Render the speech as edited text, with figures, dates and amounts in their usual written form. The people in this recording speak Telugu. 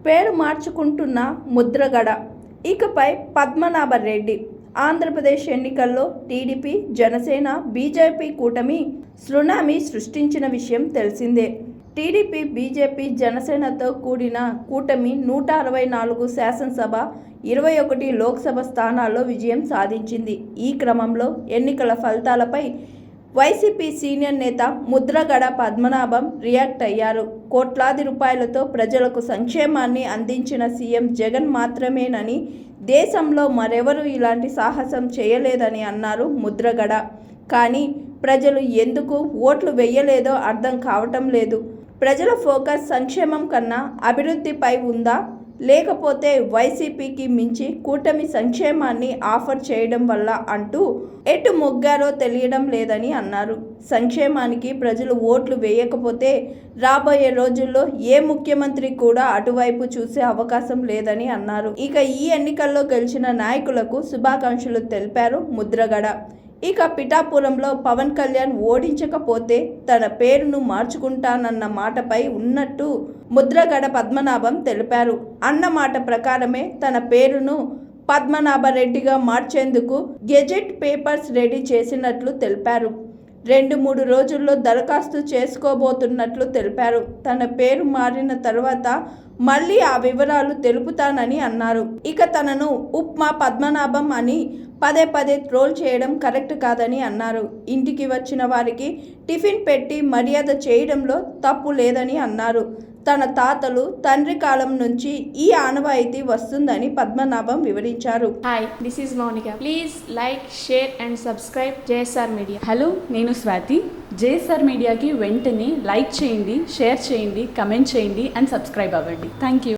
పేరు మార్చుకుంటున్న ముద్రగడ. ఇకపై పద్మనాభరెడ్డి. ఆంధ్రప్రదేశ్ ఎన్నికల్లో టీడీపీ, జనసేన, బీజేపీ కూటమి సునామీ సృష్టించిన విషయం తెలిసిందే. టీడీపీ, బీజేపీ, జనసేనతో కూడిన కూటమి 164 శాసనసభ, 21 లోక్సభ స్థానాల్లో విజయం సాధించింది. ఈ క్రమంలో ఎన్నికల ఫలితాలపై వైసీపీ సీనియర్ నేత ముద్రగడ పద్మనాభం రియాక్ట్ అయ్యారు. కోట్లాది రూపాయలతో ప్రజలకు సంక్షేమాన్ని అందించిన సీఎం జగన్ మాత్రమేనని, దేశంలో మరెవరూ ఇలాంటి సాహసం చేయలేదని అన్నారు ముద్రగడ. కానీ ప్రజలు ఎందుకు ఓట్లు వేయలేదో అర్థం కావటం లేదు. ప్రజల ఫోకస్ సంక్షేమం కన్నా అభివృద్ధిపై ఉందా, లేకపోతే వైసీపీకి మించి కూటమి సంక్షేమాన్ని ఆఫర్ చేయడం వల్ల అంటూ ఎటు మొగ్గారో తెలియడం లేదని అన్నారు. సంక్షేమానికి ప్రజలు ఓట్లు వేయకపోతే రాబోయే రోజుల్లో ఏ ముఖ్యమంత్రి కూడా అటువైపు చూసే అవకాశం లేదని అన్నారు. ఇక ఈ ఎన్నికల్లో గెలిచిన నాయకులకు శుభాకాంక్షలు తెలిపారు ముద్రగడ. ఇక పిఠాపురంలో పవన్ కళ్యాణ్ ఓడించకపోతే తన పేరును మార్చుకుంటానన్న మాటపై ఉన్నట్టు ముద్రగడ పద్మనాభం తెలిపారు. అన్న మాట ప్రకారమే తన పేరును పద్మనాభరెడ్డిగా మార్చేందుకు గెజెట్ పేపర్స్ రెడీ చేసినట్లు తెలిపారు. 2-3 రోజుల్లో దరఖాస్తు చేసుకోబోతున్నట్లు తెలిపారు. తన పేరు మారిన తర్వాత మళ్ళీ ఆ వివరాలు తెలుపుతానని అన్నారు. ఇక తనను ఉప్మా పద్మనాభం అని పదే ట్రోల్ చేయడం కరెక్ట్ కాదని అన్నారు. ఇంటికి వచ్చిన వారికి టిఫిన్ పెట్టి మర్యాద చేయడంలో తప్పు లేదని అన్నారు. తన తాతలు, తండ్రి కాలం నుంచి ఈ ఆనవాయితీ వస్తుందని పద్మనాభం వివరించారు. Hi, this is Mounika. Please like, share and subscribe JSR media. Hello, నేను స్వాతి. JSR మీడియాకి వెంటనే లైక్ చేయండి, షేర్ చేయండి, కమెంట్ చేయండి అండ్ సబ్స్క్రైబ్ అవ్వండి. Thank you.